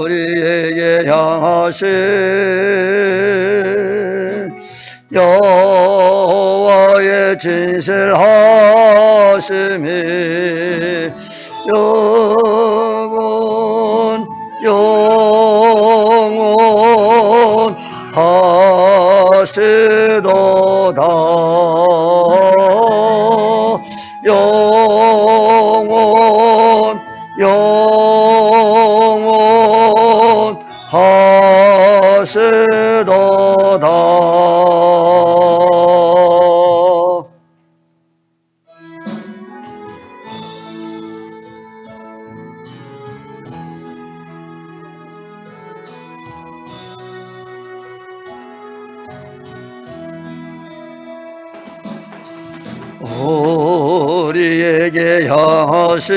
우리에게 향하신 여호와의 진실하심이 영원하시도다. 영원하시도다. 우리에게 향하신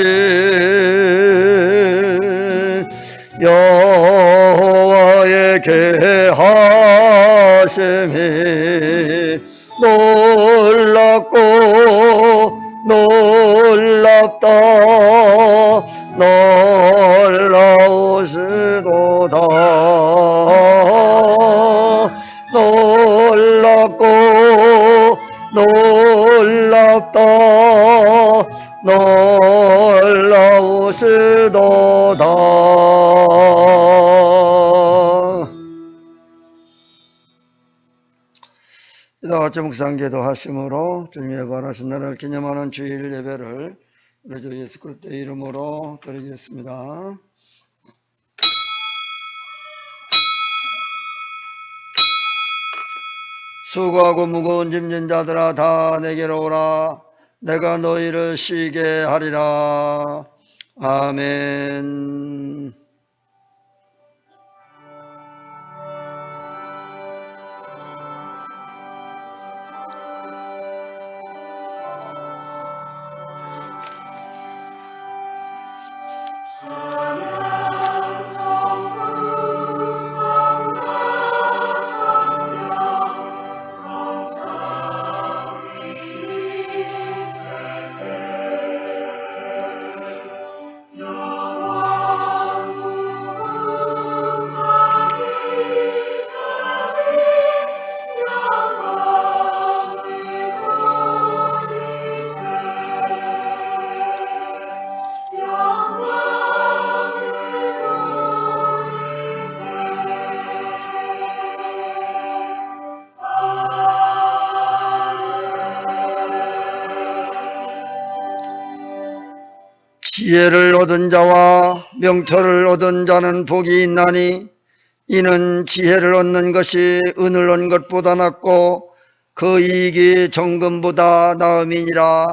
여호와의 계하심이 놀랍고 놀랍다. 놀라우시도다. 놀랍고 놀랍다. 놀라우시도다. 이다 같이 묵상 기도하심으로 주님의 바라신 날을 기념하는 주일 예배를 우리 주 예수 그리스도의 이름으로 드리겠습니다. 수고하고 무거운 짐진 자들아 다 내게로 오라. 내가 너희를 쉬게 하리라. 아멘. 지혜를 얻은 자와 명철을 얻은 자는 복이 있나니 이는 지혜를 얻는 것이 은을 얻는 것보다 낫고 그 이익이 정금보다 나음이니라.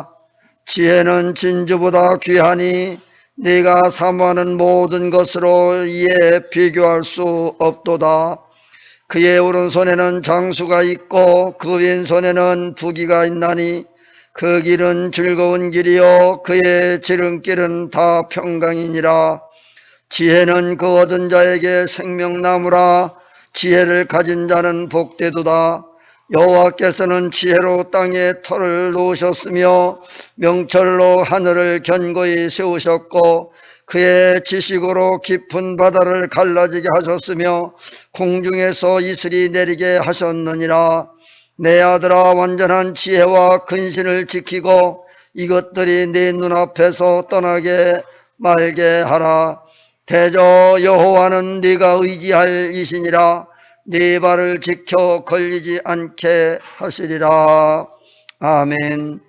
지혜는 진주보다 귀하니 네가 사모하는 모든 것으로 이에 비교할 수 없도다. 그의 오른손에는 장수가 있고 그 왼손에는 부귀가 있나니 그 길은 즐거운 길이요 그의 지름길은 다 평강이니라. 지혜는 그 얻은 자에게 생명나무라. 지혜를 가진 자는 복되도다. 여호와께서는 지혜로 땅에 터를 놓으셨으며 명철로 하늘을 견고히 세우셨고 그의 지식으로 깊은 바다를 갈라지게 하셨으며 공중에서 이슬이 내리게 하셨느니라. 내 아들아, 완전한 지혜와 근신을 지키고 이것들이 네 눈앞에서 떠나게 말게 하라. 대저 여호와는 네가 의지할 이시니라. 네 발을 지켜 걸리지 않게 하시리라. 아멘.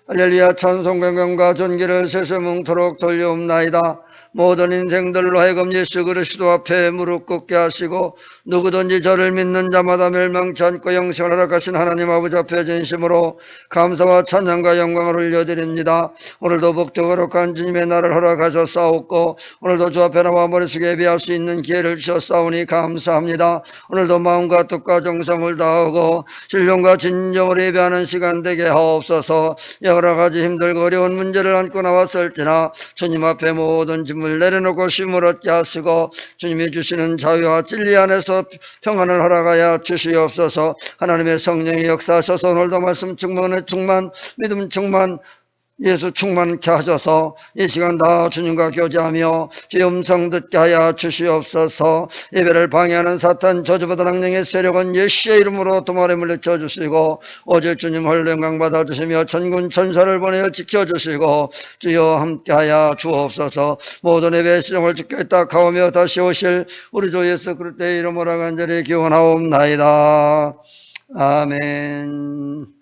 할렐루야. 찬송 경영과 존귀를 세세뭉토록 돌려옵나이다. 모든 인생들로 하여금 예수 그리스도 앞에 무릎 꿇게 하시고 누구든지 저를 믿는 자마다 멸망치 않고 영생을 허락하신 하나님 아버지 앞에 진심으로 감사와 찬양과 영광을 올려드립니다. 오늘도 복되고 거룩한 주님의 날을 허락하셨사옵고 오늘도 주 앞에 나와 머릿속에 예배할 수 있는 기회를 주셨사오니 감사합니다. 오늘도 마음과 뜻과 정성을 다하고 신령과 진정으로 예배하는 시간 되게 하옵소서. 여러 가지 힘들고 어려운 문제를 안고 나왔을지나 주님 앞에 모든 짐을 내려놓고 쉼을 얻게 하시고 주님이 주시는 자유와 진리 안에서 평안을 허락하여 주시옵소서. 하나님의 성령이 역사하셔서 오늘도 말씀 충만, 믿음 충만, 예수 충만케 하셔서 이 시간 다 주님과 교제하며 주의 음성 듣게 하여 주시옵소서. 예배를 방해하는 사탄 저주받은 악령의 세력은 예수의 이름으로 도말에 물리쳐 주시고 오직 주님 홀로 영광 받아주시며 천군 천사를 보내어 지켜주시고 주여 함께하여 주옵소서. 모든 예배의 시정을 주께 딱하오며 다시 오실 우리 주 예수 그리스도의 이름으로 간절히 기원하옵나이다. 아멘.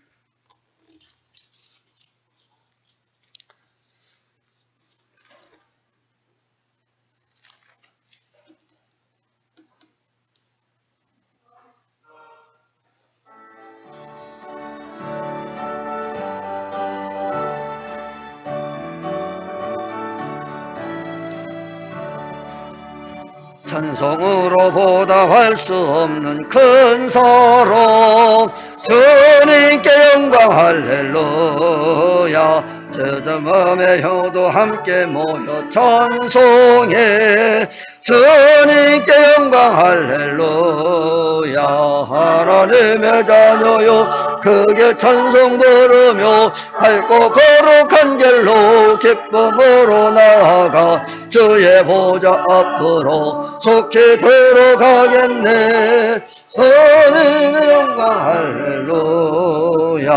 찬송으로 보답할 수 없는 큰 사랑 주님께 영광 할렐루야. 저저 맘의 효도 함께 모여 찬송해 주님께 영광 할렐루야. 하나님의 자녀요 크게 찬송 부르며 밝고 거룩한 길로 기쁨으로 나아가 주의 보좌 앞으로 속히 들어가겠네. 주님의 영광 할렐루야.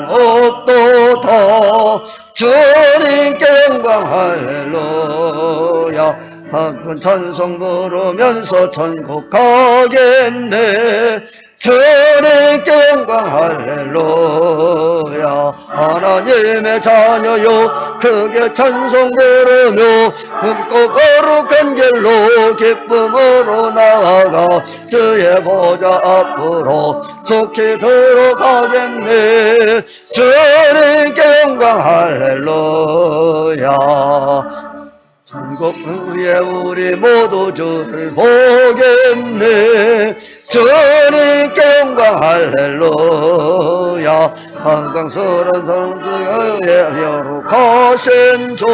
없도다 주님께 영광 할렐루야. 한번 찬송 부르면서 천국 가겠네. 주님께 영광 할렐루야. 하나님의 자녀요 크게 찬송 부르며 흠고 거룩한 길로 기쁨으로 나아가 주의 보좌 앞으로 속히 들어가겠네. 주님께 영광 할렐루야. 천국 위에 우리 모두 주를 보겠네. 주님께 영광 할렐루야. 한강스런 성수의 거룩하신 주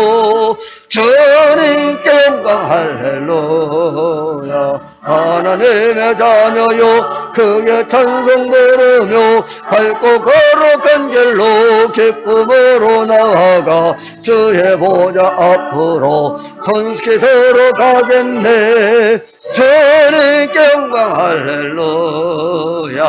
주님께 영광 할렐루야. 하나님의 자녀요 크게 찬송 부르며 밝고 거룩한 길로 기쁨으로 나아가 주의 보좌 앞으로 손쉽게 들어가겠네. 주님께 영광 할렐루야.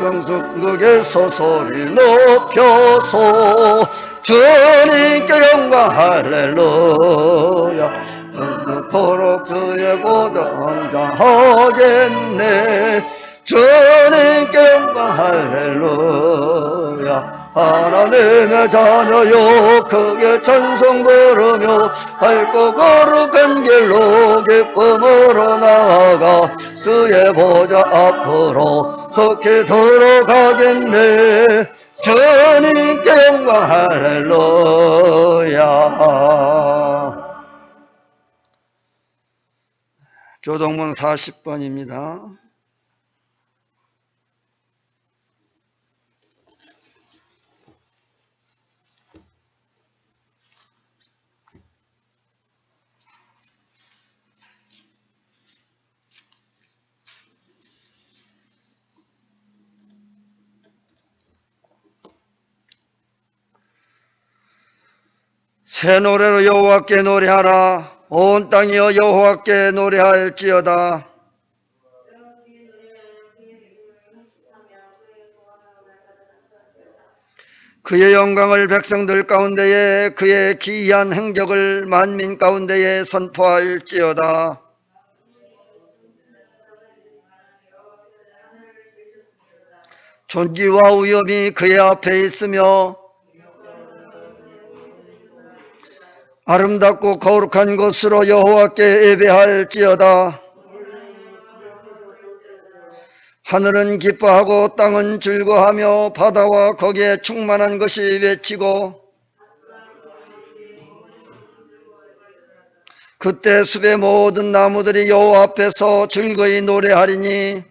성숙국에서 소리 높여서 주님께 영광 할렐루야. 그토록 주의 보좌 헌장하겠네. 주님께 영광 할렐루야. 하나님의 자녀요 크게 찬송 부르며 밝고 거룩한 길로 기쁨으로 나아가 주의 보좌 앞으로 속히 들어가겠네. 주님께 영광 할렐루야. 교동문 40번입니다. 새 노래로 여호와께 노래하라. 온 땅이여 여호와께 노래할지어다. 그의 영광을 백성들 가운데에 그의 기이한 행적을 만민 가운데에 선포할지어다. 존귀와 위엄이 그의 앞에 있으며 아름답고 거룩한 곳으로 여호와께 예배할지어다. 하늘은 기뻐하고 땅은 즐거하며 바다와 거기에 충만한 것이 외치고 그때 숲의 모든 나무들이 여호와 앞에서 즐거이 노래하리니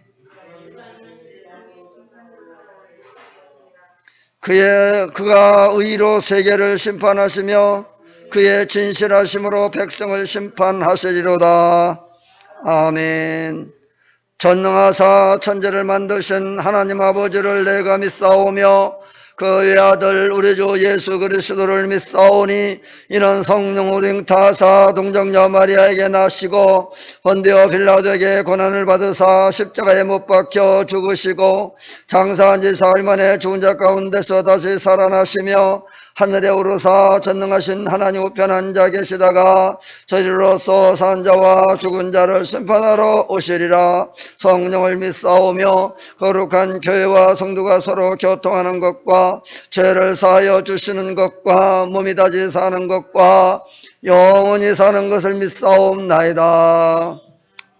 그가 의로 세계를 심판하시며 그의 진실하심으로 백성을 심판하시리로다. 아멘. 전능하사 천지를 만드신 하나님 아버지를 내가 믿사오며 그의 아들 우리 주 예수 그리스도를 믿사오니 이는 성령 우링타사 동정녀 마리아에게 나시고 본디오 빌라도에게 고난을 받으사 십자가에 못 박혀 죽으시고 장사한 지 사흘 만에 죽은 자 가운데서 다시 살아나시며 하늘에 오르사 전능하신 하나님 우편 앉아 계시다가 저리로서 산 자와 죽은 자를 심판하러 오시리라. 성령을 믿사오며 거룩한 교회와 성도가 서로 교통하는 것과 죄를 사하여 주시는 것과 몸이 다시 사는 것과 영원히 사는 것을 믿사옵나이다.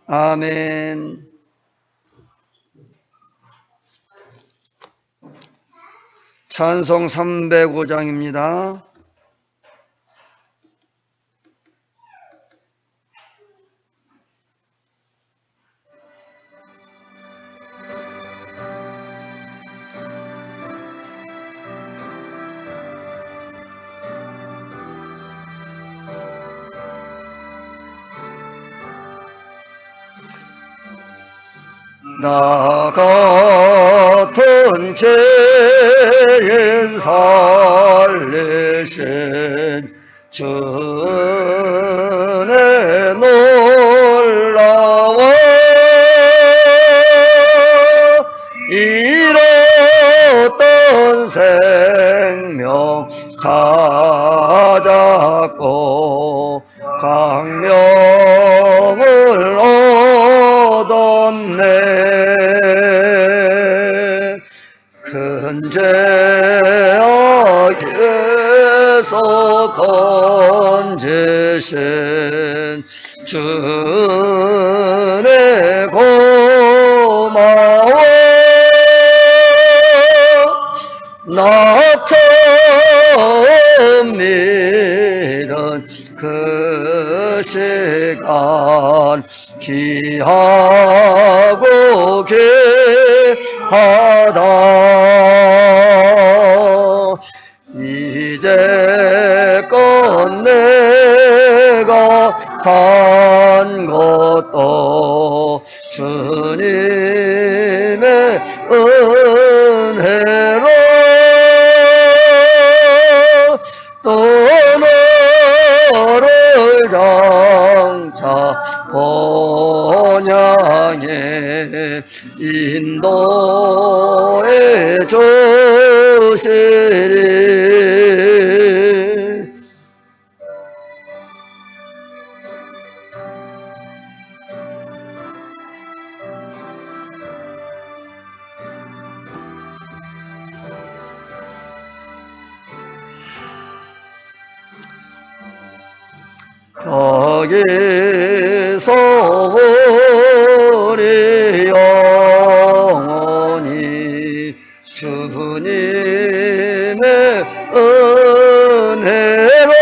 아멘. 찬송 305장입니다. 나 같은 죄인 살리신 주의 놀라워 잃었던 생명 찾았고 광명을 얻었네. 큰 죄악에서 건지신 주의 고마워. 나 처음 믿은 그 시간 귀하고 귀하다. 이제껏 내가 산 것도 주님의 은혜로 또 너를 장차 본향에 인도해 주시리. 거기서 우리 영혼이 주님의 은혜로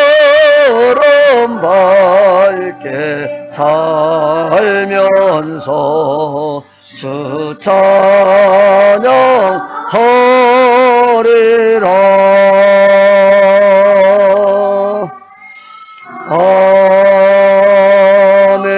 해처럼 밝게 살면서 주 찬양하리라. 아멘.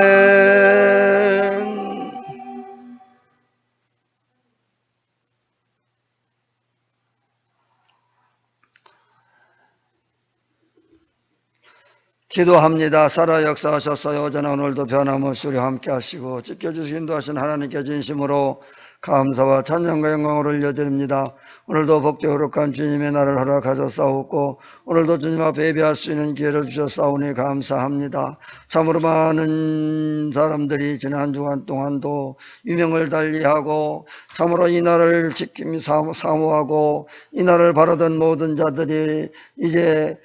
기도합니다. 살아 역사하셨어요. 어제나 오늘도 변함없이 우리 함께 하시고 지켜주시고 인도하신 하나님께 진심으로 감사와 찬양과 영광을 올려드립니다. 오늘도 복되고 거룩한 주님의 날을 허락하셨사옵고 오늘도 주님 앞에 예배할 수 있는 기회를 주셨사오니 감사합니다. 참으로 많은 사람들이 지난 주간 동안도 유명을 달리하고 참으로 이 날을 지킴이 사모하고 이 날을 바라던 모든 자들이 이제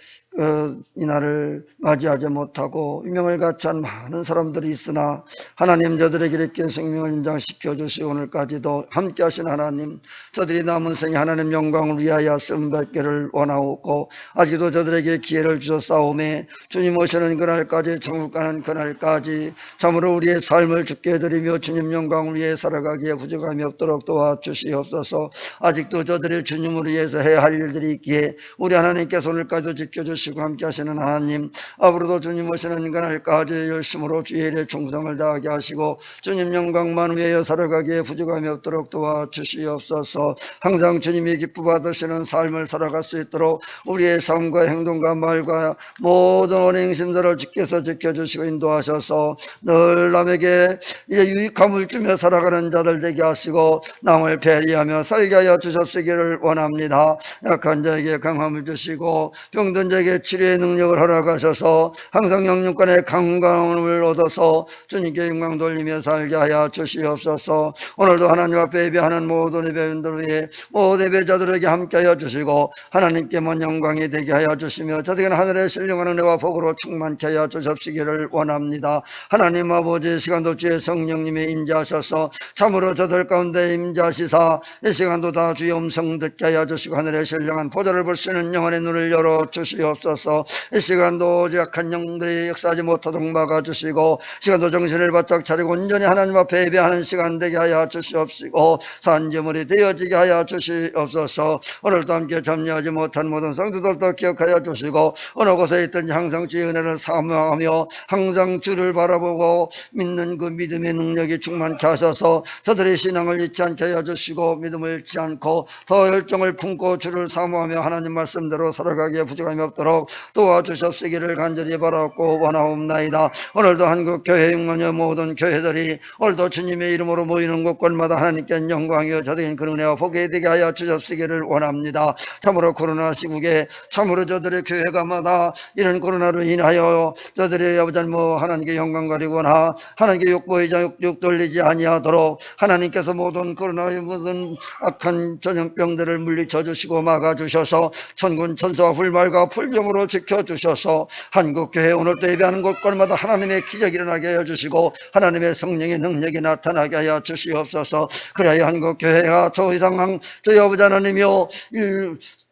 이날을 맞이하지 못하고 유명을 같이 한 많은 사람들이 있으나 하나님 저들에게 이렇게 생명을 연장시켜 주시고 오늘까지도 함께 하신 하나님, 저들이 남은 생에 하나님 영광을 위하여 쓰임받기를 원하옵고 아직도 저들에게 기회를 주셨사오매 주님 오시는 그날까지, 천국 가는 그날까지 참으로 우리의 삶을 주께 드리며 주님 영광을 위해 살아가기에 부족함이 없도록 도와주시옵소서. 아직도 저들의 주님을 위해서 해야 할 일들이 있기에 우리 하나님께서 오늘까지도 지켜주시고 함께 하시는 하나님, 앞으로도 주님 오시는 그날까지 열심으로 주의 일에 충성을 다하게 하시고 주님 영광만 위하여 살아가기에 부족함이 없도록 도와주시옵소서. 항상 주님이 기뻐 받으시는 삶을 살아갈 수 있도록 우리의 삶과 행동과 말과 모든 언행심들을 주께서 지켜주시고 인도하셔서 늘 남에게 유익함을 주며 살아가는 자들 되게 하시고 남을 배려하며 살게 하여 주셨으기를 원합니다. 약한 자에게 강함을 주시고 병든 자에게 치료의 능력을 허락하셔서 항상 영육간의 강건함을 얻어서 주님께 영광 돌리며 살게 하여 주시옵소서. 오늘도 하나님 앞에 예배하는 모든 예배인들 위해 모든 예배자들에게 함께하여 주시고 하나님께만 영광이 되게 하여 주시며 저들에게는 하늘의 신령한 은혜와 복으로 충만케 하여 주십시기를 원합니다. 하나님 아버지, 시간도 주의 성령님이 임재하셔서 참으로 저들 가운데 임재하시사 이 시간도 다 주의 음성 듣게 하여 주시고 하늘의 신령한 보좌를 볼 수 있는 영혼의 눈을 열어 주시옵소서. 이 시간도 오직 약한 영들이 역사하지 못하도록 막아주시고 시간도 정신을 바짝 차리고 온전히 하나님 앞에 예배하는 시간 되게 하여 주시옵시고 산지물이 되어지게 하여 주시옵소서. 오늘도 함께 참여하지 못한 모든 성도들도 기억하여 주시고 어느 곳에 있든지 항상 주의 은혜를 사모하며 항상 주를 바라보고 믿는 그 믿음의 능력이 충만케 하셔서 저들의 신앙을 잊지 않게 하여 주시고 믿음을 잃지 않고 더 열정을 품고 주를 사모하며 하나님 말씀대로 살아가기에 부족함이 없도록 도와주셨으기를 간절히 바라고 원하옵나이다. 오늘도 한국교회 육만여 모든 교회들이 오늘도 주님의 이름으로 모이는 곳곳마다 하나님께 영광이여 저들인 그 은혜와 복이 되게 하여 주셨으기를 원합니다. 참으로 코로나 시국에 참으로 저들의 교회가마다 이런 코로나로 인하여 저들의 아버지 하나님께 영광 가리거나 하나님께 욕보이자 욕 돌리지 아니하도록 하나님께서 모든 코로나의 모든 악한 전염병들을 물리쳐 주시고 막아주셔서 천군 천사와 불말과 불병으로 지켜주셔서 한국교회 오늘도 예배하는 곳곳마다 하나님의 기적이 일어나게 하여 주시고 하나님의 성령의 능력이 나타나게 하여 주시옵소서. 그래야 한국교회가 저 이상 저희 아버지 하나님이여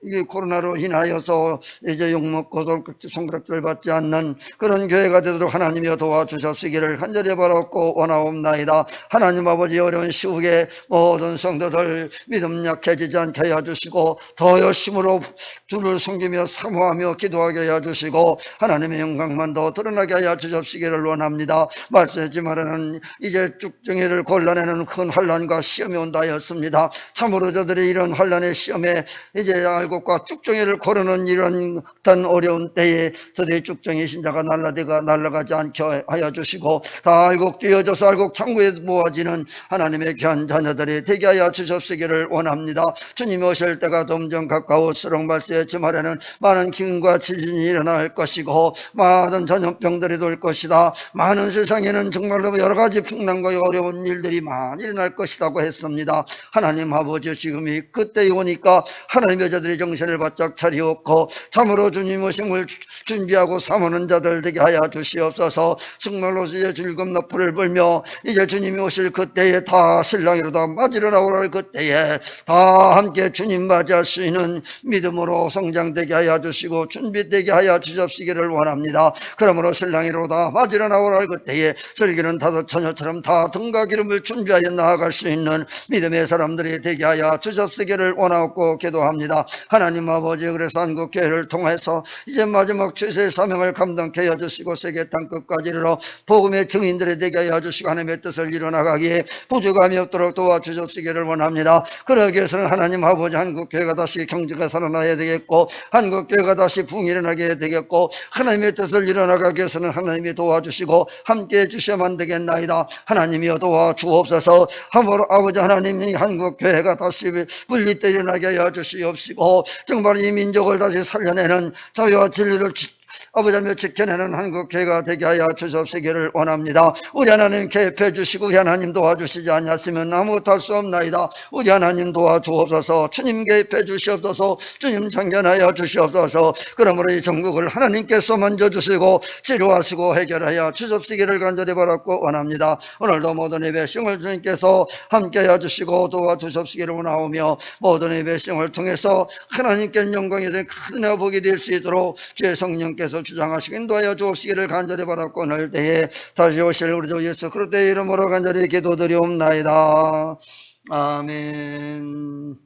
이 코로나로 인하여서 이제 욕먹고 손가락질 받지 않는 그런 교회가 되도록 하나님이여 도와주셨으기를 간절히 바라고 원하옵나이다. 하나님 아버지, 어려운 시국에 모든 성도들 믿음 약해지지 않게 하여 주시고 더 열심으로 주를 섬기며 사모하며 기도하게 하여 주시고 하나님의 영광만 더 드러나게 하여 주십시기를 원합니다. 말씀하지 말하는 이제 쭉정이를 골라내는 큰 환난과 시험이 온다 하였습니다. 참으로 저들이 이런 환난의 시험에 이제 알곡과 쭉정이를 고르는 이런 어떤 어려운 때에 저들의 쭉정이 신자가 날아가지 않게 하여 주시고 다 알곡 뛰어져서 알곡 창고에 모아지는 하나님의 귀한 자녀들이 되게 하여 주십시기를 원합니다. 주님이 오실 때가 점점 가까울수록 말씀하지 말하는 많은 기근과 지진이 일어날 것이고 많은 전염병들이 돌 것이다. 많은 세상에는 정말로 여러 가지 풍랑과 어려운 일들이 많이 일어날 것이라고 했습니다. 하나님 아버지, 지금이 그때 오니까 하나님의 자들이 정신을 바짝 차리었고 참으로 주님 오심을 준비하고 사모하는 자들 되게 하여 주시옵소서. 정말로 이제 즐거움 너풀을 불며 이제 주님이 오실 그때에 다 신랑이로다 맞으러 나오랄 그때에 다 함께 주님 맞이할 수 있는 믿음으로 성장되게 하여 주시고 준비되게 하여 주십시기를 원합니다. 그러므로 신랑이로다 맞으러 나오랄 그때에 슬기는 다섯 처녀처럼 다 등과 기름을 준비하여 나아갈 수 있는 믿음의 사람들이 되게 하여 주십시기를 원하고 기도합니다. 하나님 아버지, 그래서 한국교회를 통해서 이제 마지막 주세의 사명을 감당케 하여 주시고 세계 땅끝까지 이르러 복음의 증인들이 되게 하여 주시고 하나님의 뜻을 이뤄나가기에 부족함이 없도록 도와주십시기를 원합니다. 그러기 위해서는 하나님 아버지, 한국교회가 다시 경제가 살아나야 되겠고 한국교회가 다시 붕이 일어나게 되겠고 하나님의 뜻을 이뤄나가기 위해서는 하나님이 도와주시고 함께해 주셔야만 되겠나이다. 하나님이여 도와주옵소서. 함으로 아버지 하나님이 한국교회가 다시 분리 때 일어나게 하여 주시옵시고 정말 이 민족을 다시 살려내는 자유와 진리를 아버지 하나님 지켜내는 한국교회가 되게 하여 주시옵시기를 원합니다. 우리 하나님 개입해 주시고 우리 하나님 도와주시지 않았으면 아무것도 할 수 없나이다. 우리 하나님 도와주옵소서. 주님 개입해 주시옵소서. 주님 참견하여 주시옵소서. 그러므로 이 전국을 하나님께서 먼저 주시고 치료하시고 해결하여 주시옵시기를 간절히 바랐고 원합니다. 오늘도 모든 예배 시험을 주님께서 함께하여 주시고 도와주시옵시기를 원하오며 모든 예배 시험을 통해서 하나님께 영광이 된 큰 복이 될 수 있도록 주의 성령께서 주장하시고 인도하여 주옵시기를 간절히 바랐고 오늘 때에 다시 오실 우리 주 예수 그리스도의 이름으로 간절히 기도드리옵나이다. 아멘.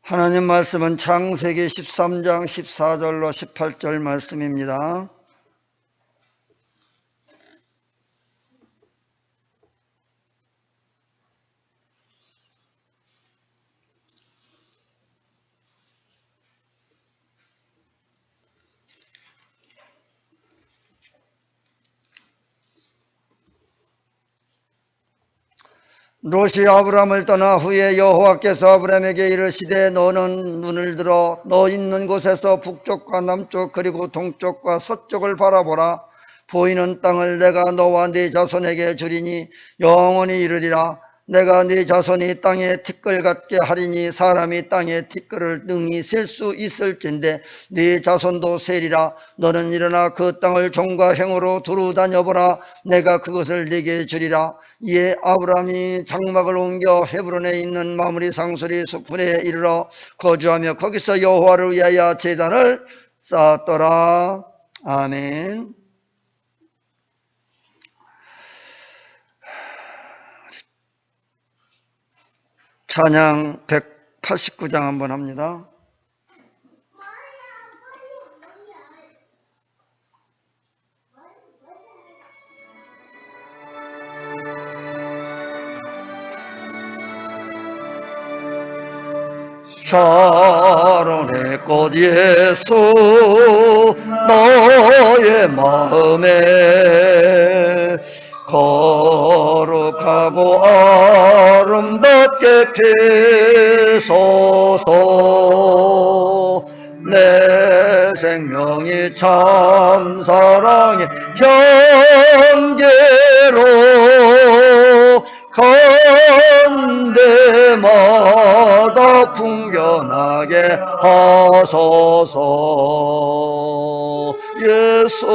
하나님 말씀은 창세기 13장 14절로 18절 말씀입니다. 롯이 아브람을 떠나 후에 여호와께서 아브람에게 이르시되 너는 눈을 들어 너 있는 곳에서 북쪽과 남쪽 그리고 동쪽과 서쪽을 바라보라. 보이는 땅을 내가 너와 네 자손에게 주리니 영원히 이르리라. 내가 네 자손이 땅에 티끌 같게 하리니 사람이 땅에 티끌을 능히 셀 수 있을진데 네 자손도 세리라. 너는 일어나 그 땅을 종과 행으로 두루 다녀보라. 내가 그것을 네게 주리라. 이에 아브람이 장막을 옮겨 헤브론에 있는 마므리 상수리 수풀에 이르러 거주하며 거기서 여호와를 위하여 제단을 쌓았더라. 아멘. 찬양 189장 한번 합니다. 샤론의 꽃 예수 너의 마음에 거룩하고 아름답게 피소서. 내 생명이 참 사랑의 경계로 건대마다 풍겨나게 하소서. 예수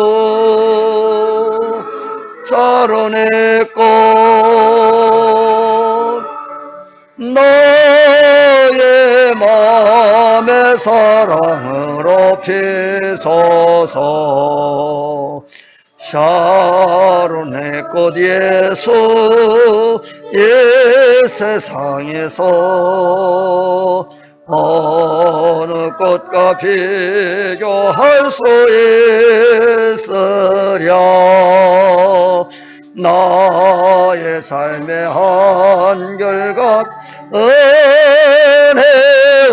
샤론의 꽃 너의 마음의 사랑으로 피소서. 샤론의 꽃 예수 이 세상에서 어느 꽃과 비교할 수 있으랴. 나의 삶의 한결같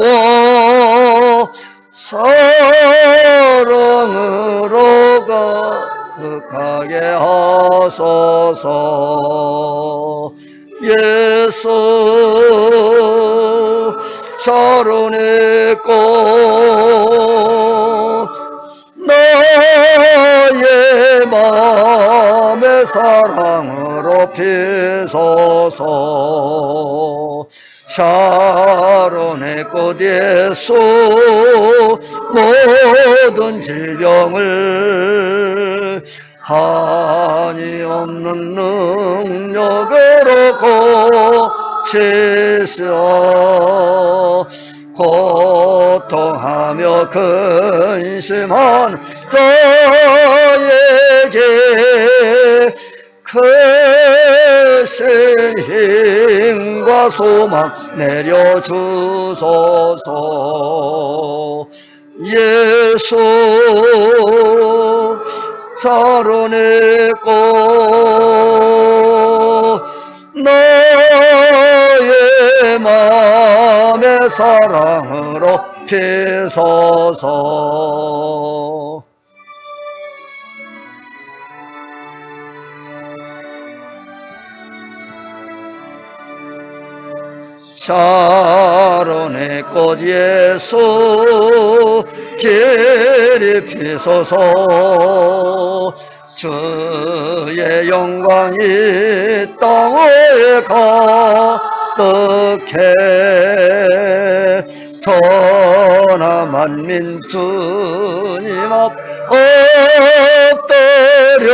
은혜와 사랑으로 가득하게 하소서. 예수 샤론의 꽃 너의 마음의 사랑으로 피소서. 샤론의 꽃 예수 모든 질병을 한이 없는 능력으로 고치시어 고통하며 근심한 저에게 크신 힘과 소망 내려주소서. 예수 사로내고 너의 마음의 사랑으로 피소서. 샤론의 꽃 예수 길이 피소서. 주의 영광이 땅에 가득해 천하 만민 주님 앞 엎드려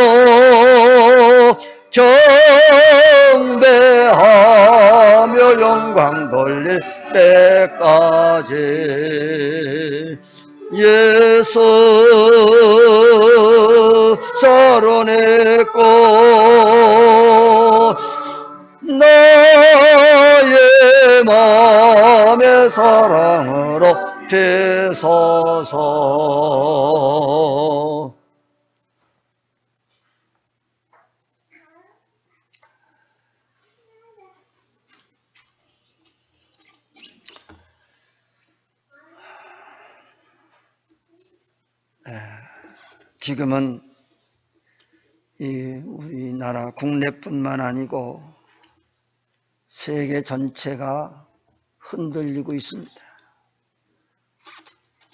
경배하며 영광 돌릴 때까지 예수 사로의 꽃 나의 마음의 사랑으로 피소서. 지금은 우리나라 국내뿐만 아니고 세계 전체가 흔들리고 있습니다.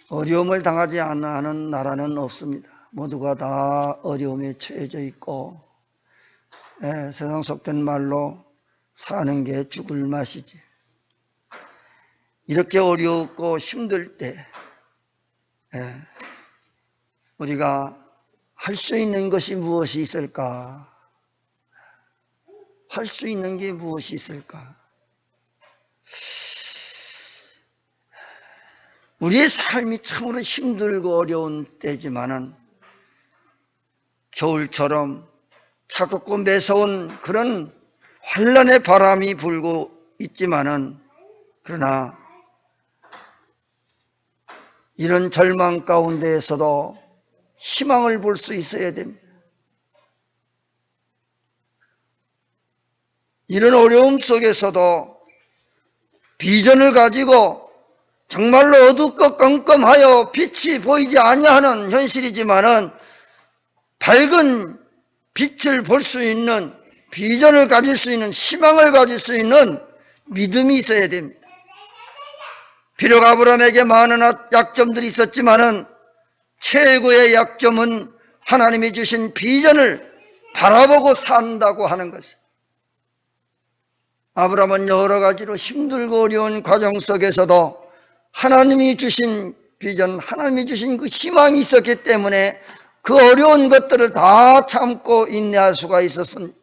어려움을 당하지 않는 나라는 없습니다. 모두가 다 어려움에 처해져 있고 세상 속된 말로 사는 게 죽을 맛이지. 이렇게 어렵고 힘들 때 우리가 할 수 있는 것이 무엇이 있을까? 할 수 있는 게 무엇이 있을까? 우리의 삶이 참으로 힘들고 어려운 때지만은 겨울처럼 차갑고 매서운 그런 환란의 바람이 불고 있지만은 그러나 이런 절망 가운데에서도 희망을 볼 수 있어야 됩니다. 이런 어려움 속에서도 비전을 가지고 정말로 어둡고 깜깜하여 빛이 보이지 아니하는 현실이지만은 밝은 빛을 볼 수 있는 비전을 가질 수 있는 희망을 가질 수 있는 믿음이 있어야 됩니다. 비록 아브라함에게 많은 약점들이 있었지만은 최고의 약점은 하나님이 주신 비전을 바라보고 산다고 하는 것입니다. 아브라함은 여러 가지로 힘들고 어려운 과정 속에서도 하나님이 주신 비전, 하나님이 주신 그 희망이 있었기 때문에 그 어려운 것들을 다 참고 인내할 수가 있었습니다.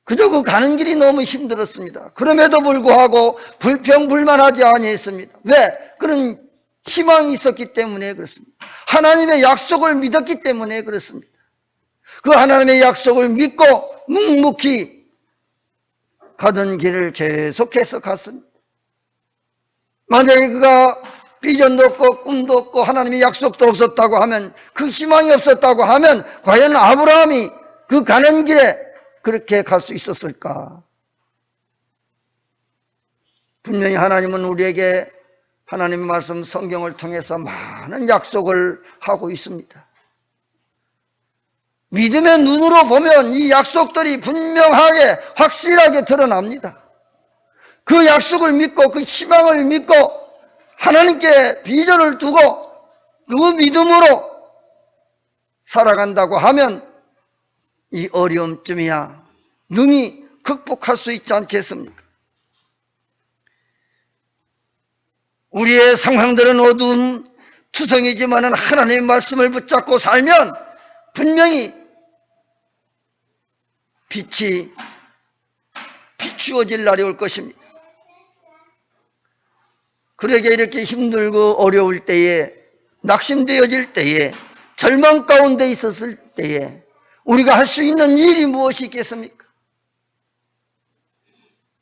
그저 그 가는 길이 너무 힘들었습니다. 그럼에도 불구하고 불평불만하지 아니했습니다. 왜? 그런 희망이 있었기 때문에 그렇습니다. 하나님의 약속을 믿었기 때문에 그렇습니다. 그 하나님의 약속을 믿고 묵묵히 가던 길을 계속해서 갔습니다. 만약에 그가 비전도 없고 꿈도 없고 하나님의 약속도 없었다고 하면, 그 희망이 없었다고 하면 과연 아브라함이 그 가는 길에 그렇게 갈 수 있었을까? 분명히 하나님은 우리에게 하나님의 말씀 성경을 통해서 많은 약속을 하고 있습니다. 믿음의 눈으로 보면 이 약속들이 분명하게 확실하게 드러납니다. 그 약속을 믿고 그 희망을 믿고 하나님께 비전을 두고 그 믿음으로 살아간다고 하면 이 어려움쯤이야 능히 극복할 수 있지 않겠습니까? 우리의 상황들은 어두운 투성이지만 하나님의 말씀을 붙잡고 살면 분명히 빛이 비추어질 날이 올 것입니다. 그러게 이렇게 힘들고 어려울 때에, 낙심되어질 때에, 절망 가운데 있었을 때에 우리가 할 수 있는 일이 무엇이 있겠습니까?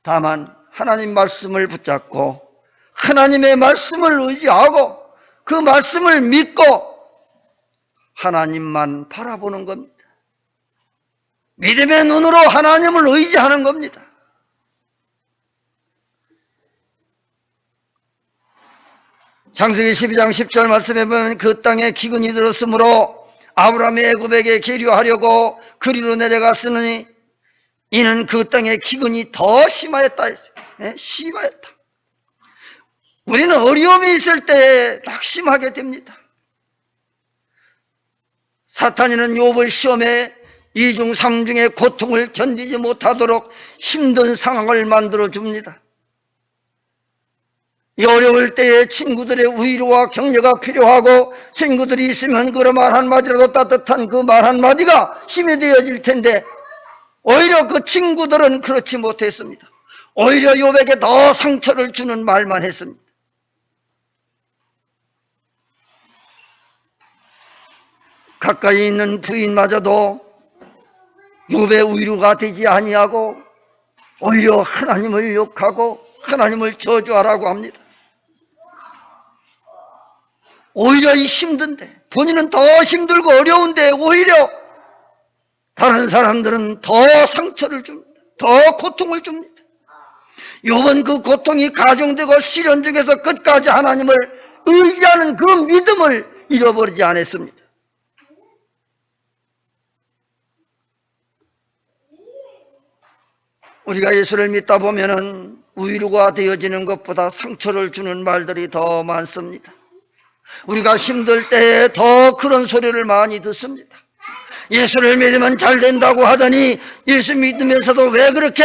다만 하나님 말씀을 붙잡고 하나님의 말씀을 의지하고 그 말씀을 믿고 하나님만 바라보는 겁니다. 믿음의 눈으로 하나님을 의지하는 겁니다. 창세기 12장 10절 말씀에 보면 그 땅에 기근이 들었으므로 아브라함이 애굽에게 계류하려고 그리로 내려갔으니 이는 그 땅에 기근이 더 심하였다. 심하였다. 우리는 어려움이 있을 때 낙심하게 됩니다. 사탄이는 욥을 시험에 2중 3중의 고통을 견디지 못하도록 힘든 상황을 만들어 줍니다. 이 어려울 때에 친구들의 위로와 격려가 필요하고, 친구들이 있으면 그 말 한마디라도 따뜻한 그 말 한마디가 힘이 되어질 텐데 오히려 그 친구들은 그렇지 못했습니다. 오히려 욥에게 더 상처를 주는 말만 했습니다. 가까이 있는 부인마저도 욥의 위로가 되지 아니하고 오히려 하나님을 욕하고 하나님을 저주하라고 합니다. 오히려 이 힘든데, 본인은 더 힘들고 어려운데 오히려 다른 사람들은 더 상처를 줍니다. 더 고통을 줍니다. 욥은 그 고통이 가중되고 시련 중에서 끝까지 하나님을 의지하는 그 믿음을 잃어버리지 않았습니다. 우리가 예수를 믿다 보면은 위로가 되어지는 것보다 상처를 주는 말들이 더 많습니다. 우리가 힘들 때에 더 그런 소리를 많이 듣습니다. 예수를 믿으면 잘 된다고 하더니 예수 믿으면서도 왜 그렇게,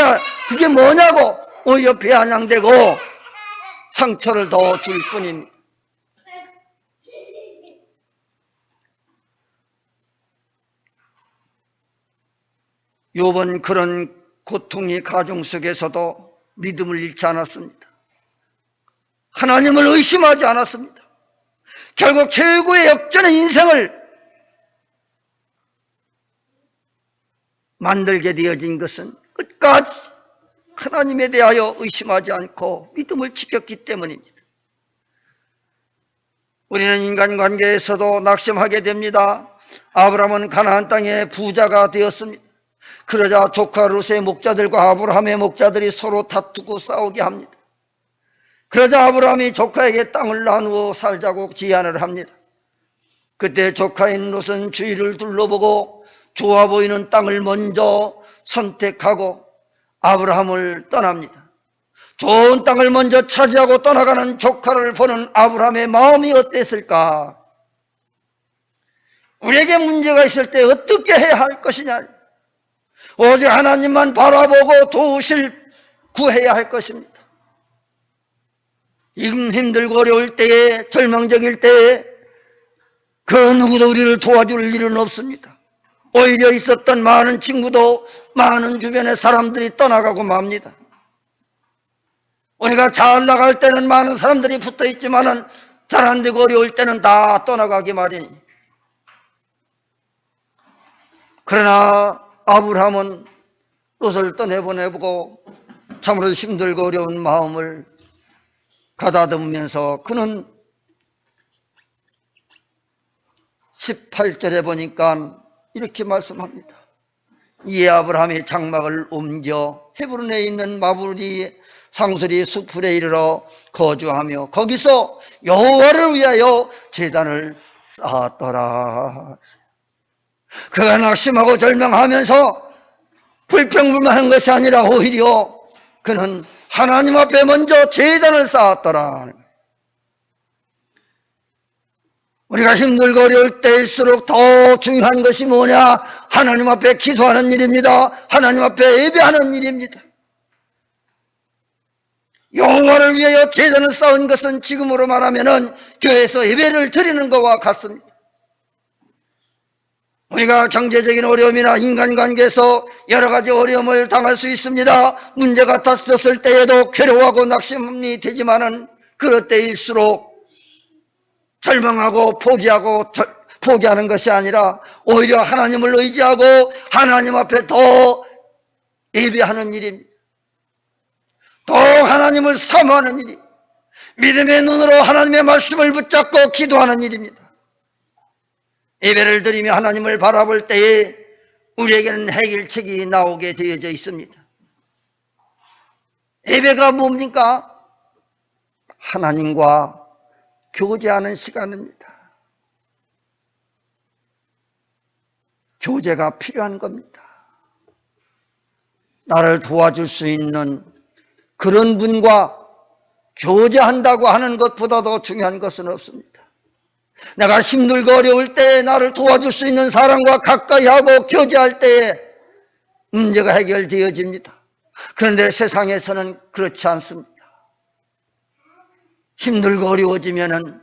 그게 뭐냐고 오히려 비아냥대고 상처를 더 줄 뿐입니다. 욥은 그런 고통의 가중 속에서도 믿음을 잃지 않았습니다. 하나님을 의심하지 않았습니다. 결국 최고의 역전의 인생을 만들게 되어진 것은 끝까지 하나님에 대하여 의심하지 않고 믿음을 지켰기 때문입니다. 우리는 인간관계에서도 낙심하게 됩니다. 아브라함은 가나안 땅의 부자가 되었습니다. 그러자 조카 룻의 목자들과 아브라함의 목자들이 서로 다투고 싸우게 합니다. 그러자 아브라함이 조카에게 땅을 나누어 살자고 제안을 합니다. 그때 조카인 룻은 주위를 둘러보고 좋아 보이는 땅을 먼저 선택하고 아브라함을 떠납니다. 좋은 땅을 먼저 차지하고 떠나가는 조카를 보는 아브라함의 마음이 어땠을까? 우리에게 문제가 있을 때 어떻게 해야 할 것이냐? 오직 하나님만 바라보고 도우실, 구해야 할 것입니다. 힘들고 어려울 때에, 절망적일 때에 그 누구도 우리를 도와줄 일은 없습니다. 오히려 있었던 많은 친구도, 많은 주변의 사람들이 떠나가고 맙니다. 우리가 잘 나갈 때는 많은 사람들이 붙어 있지만은 잘 안 되고 어려울 때는 다 떠나가기 마련이. 그러나 아브라함은 롯을 떠내보내고 참으로 힘들고 어려운 마음을 가다듬으면서 그는 18절에 보니까 이렇게 말씀합니다. 이에 아브라함이 장막을 옮겨 헤브론에 있는 마부리 상수리 수풀에 이르러 거주하며 거기서 여호와를 위하여 제단을 쌓았더라. 그가 낙심하고 절망하면서 불평불만한 것이 아니라 오히려 그는 하나님 앞에 먼저 제단을 쌓았더라. 우리가 힘들고 어려울 때일수록 더 중요한 것이 뭐냐? 하나님 앞에 기도하는 일입니다. 하나님 앞에 예배하는 일입니다. 여호와를 위하여 제단을 쌓은 것은 지금으로 말하면은 교회에서 예배를 드리는 것과 같습니다. 우리가 경제적인 어려움이나 인간관계에서 여러 가지 어려움을 당할 수 있습니다. 문제가 닥쳤을 때에도 괴로워하고 낙심이 되지만은 그럴 때일수록 절망하고 포기하는 것이 아니라 오히려 하나님을 의지하고 하나님 앞에 더 예배하는 일입니다. 더 하나님을 사모하는 일이, 믿음의 눈으로 하나님의 말씀을 붙잡고 기도하는 일입니다. 예배를 드리며 하나님을 바라볼 때에 우리에게는 해결책이 나오게 되어져 있습니다. 예배가 뭡니까? 하나님과 교제하는 시간입니다. 교제가 필요한 겁니다. 나를 도와줄 수 있는 그런 분과 교제한다고 하는 것보다 더 중요한 것은 없습니다. 내가 힘들고 어려울 때 나를 도와줄 수 있는 사람과 가까이 하고 교제할 때에 문제가 해결되어집니다. 그런데 세상에서는 그렇지 않습니다. 힘들고 어려워지면은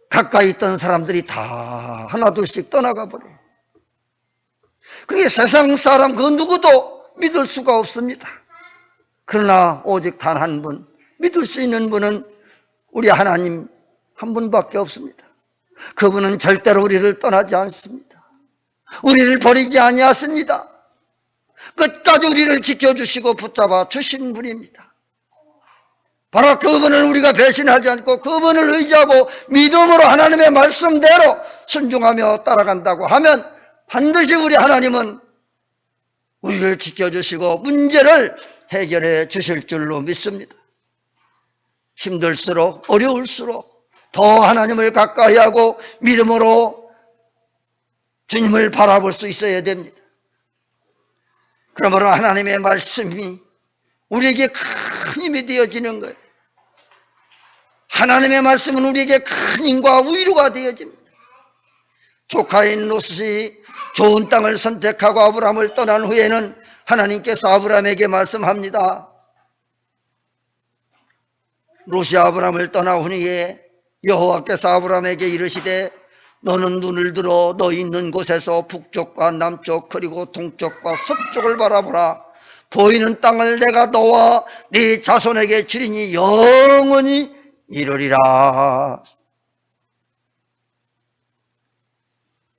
가까이 있던 사람들이 다 하나둘씩 떠나가 버려요. 그게 세상 사람 그 누구도 믿을 수가 없습니다. 그러나 오직 단 한 분, 믿을 수 있는 분은 우리 하나님 한 분밖에 없습니다. 그분은 절대로 우리를 떠나지 않습니다. 우리를 버리지 아니하십니다. 끝까지 우리를 지켜주시고 붙잡아 주신 분입니다. 바로 그분을 우리가 배신하지 않고 그분을 의지하고 믿음으로 하나님의 말씀대로 순종하며 따라간다고 하면 반드시 우리 하나님은 우리를 지켜주시고 문제를 해결해 주실 줄로 믿습니다. 힘들수록 어려울수록 더 하나님을 가까이 하고 믿음으로 주님을 바라볼 수 있어야 됩니다. 그러므로 하나님의 말씀이 우리에게 큰 힘이 되어지는 거예요. 하나님의 말씀은 우리에게 큰 힘과 위로가 되어집니다. 조카인 롯이 좋은 땅을 선택하고 아브라함을 떠난 후에는 하나님께서 아브라함에게 말씀합니다. 롯이 아브라함을 떠난 후에 여호와께서 아브라함에게 이르시되 너는 눈을 들어 너 있는 곳에서 북쪽과 남쪽 그리고 동쪽과 서쪽을 바라보라. 보이는 땅을 내가 너와 네 자손에게 주리니 영원히 이르리라.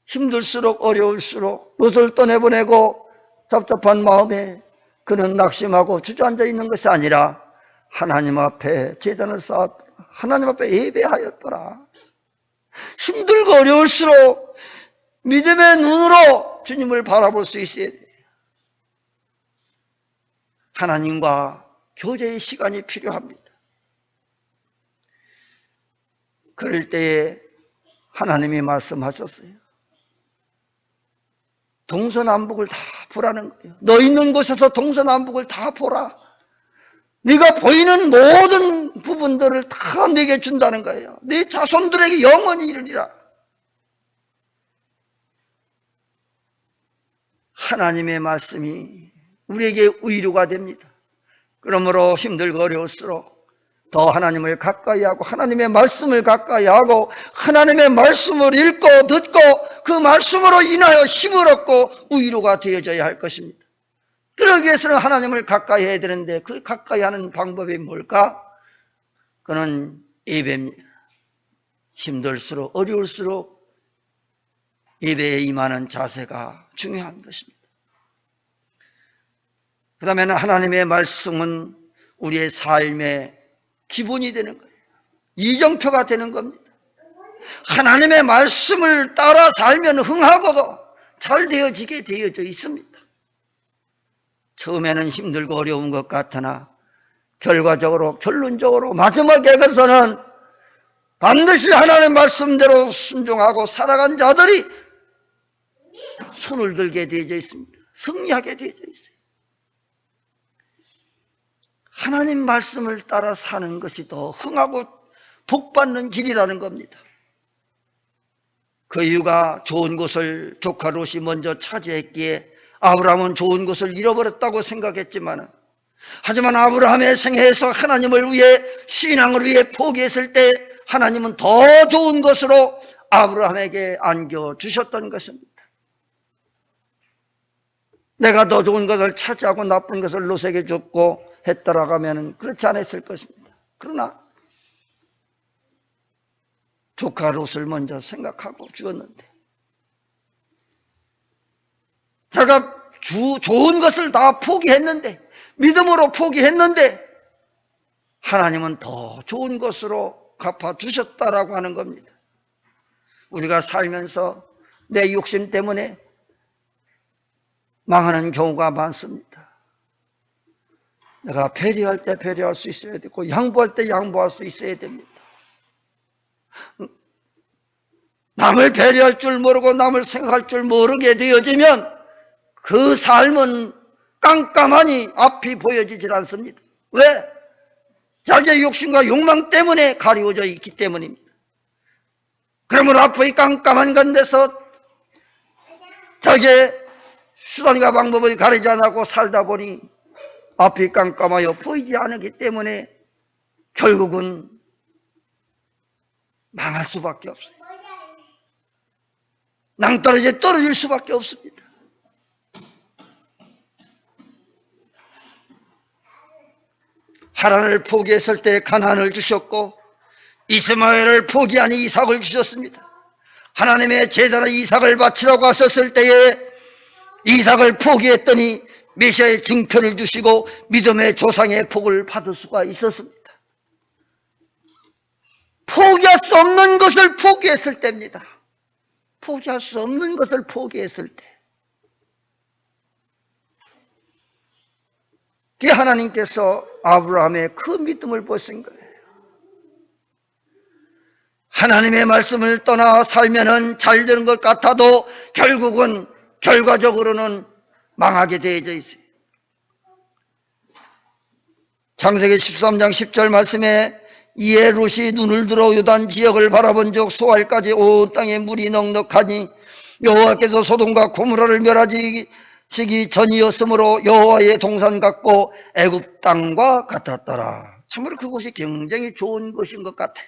힘들수록 어려울수록 롯을 떠내보내고 답답한 마음에 그는 낙심하고 주저앉아 있는 것이 아니라 하나님 앞에 제단을 쌓았더라. 하나님 앞에 예배하였더라. 힘들고 어려울수록 믿음의 눈으로 주님을 바라볼 수 있어야 돼요. 하나님과 교제의 시간이 필요합니다. 그럴 때에 하나님이 말씀하셨어요. 동서남북을 다 보라는 거예요. 너 있는 곳에서 동서남북을 다 보라. 네가 보이는 모든 부분들을 다 내게 준다는 거예요. 네 자손들에게 영원히 이르리라. 하나님의 말씀이 우리에게 위로가 됩니다. 그러므로 힘들고 어려울수록 더 하나님을 가까이 하고 하나님의 말씀을 가까이 하고 하나님의 말씀을 읽고 듣고 그 말씀으로 인하여 힘을 얻고 위로가 되어져야 할 것입니다. 그러기 위해서는 하나님을 가까이 해야 되는데 그 가까이 하는 방법이 뭘까? 그는 예배입니다. 힘들수록 어려울수록 예배에 임하는 자세가 중요한 것입니다. 그 다음에는 하나님의 말씀은 우리의 삶의 기본이 되는 거예요. 이정표가 되는 겁니다. 하나님의 말씀을 따라 살면 흥하고 잘 되어지게 되어져 있습니다. 처음에는 힘들고 어려운 것 같으나 결론적으로 마지막에 가서는 반드시 하나님의 말씀대로 순종하고 살아간 자들이 손을 들게 되어져 있습니다. 승리하게 되어져 있어요. 하나님 말씀을 따라 사는 것이 더 흥하고 복받는 길이라는 겁니다. 그 이유가 좋은 곳을 조카 롯이 먼저 차지했기에 아브라함은 좋은 곳을 잃어버렸다고 생각했지만 하지만 아브라함의 생애에서 하나님을 위해 신앙을 위해 포기했을 때 하나님은 더 좋은 것으로 아브라함에게 안겨주셨던 것입니다. 내가 더 좋은 것을 차지하고 나쁜 것을 롯에게 줬고 했더라고 하면 그렇지 않았을 것입니다. 그러나 조카 롯을 먼저 생각하고 죽었는데, 제가 좋은 것을 다 포기했는데, 믿음으로 포기했는데 하나님은 더 좋은 것으로 갚아주셨다라고 하는 겁니다. 우리가 살면서 내 욕심 때문에 망하는 경우가 많습니다. 내가 배려할 때 배려할 수 있어야 되고 양보할 때 양보할 수 있어야 됩니다. 남을 배려할 줄 모르고 남을 생각할 줄 모르게 되어지면 그 삶은 깜깜하니 앞이 보여지질 않습니다. 왜? 자기의 욕심과 욕망 때문에 가리워져 있기 때문입니다. 그러므로 앞이 깜깜한 건데서 자기의 수단과 방법을 가리지 않고 살다 보니 앞이 깜깜하여 보이지 않기 때문에 결국은 망할 수밖에 없어요. 낭떠러지에 떨어질 수밖에 없습니다. 하란을 포기했을 때 가나안을 주셨고 이스마엘을 포기하니 이삭을 주셨습니다. 하나님의 제자로 이삭을 바치라고 하셨을 때에 이삭을 포기했더니 메시아의 증표를 주시고 믿음의 조상의 복을 받을 수가 있었습니다. 포기할 수 없는 것을 포기했을 때입니다. 포기할 수 없는 것을 포기했을 때, 그게 하나님께서 아브라함의 그 믿음을 보신 거예요. 하나님의 말씀을 떠나 살면은 잘 되는 것 같아도 결국은 결과적으로는 망하게 되어져 있어요. 창세기 13장 10절 말씀에 이에 롯이 눈을 들어 요단 지역을 바라본 적 소알까지 온 땅에 물이 넉넉하니 여호와께서 소돔과 고모라를 멸하시기 전이었으므로 여호와의 동산 같고 애굽 땅과 같았더라. 참으로 그곳이 굉장히 좋은 곳인 것 같아요.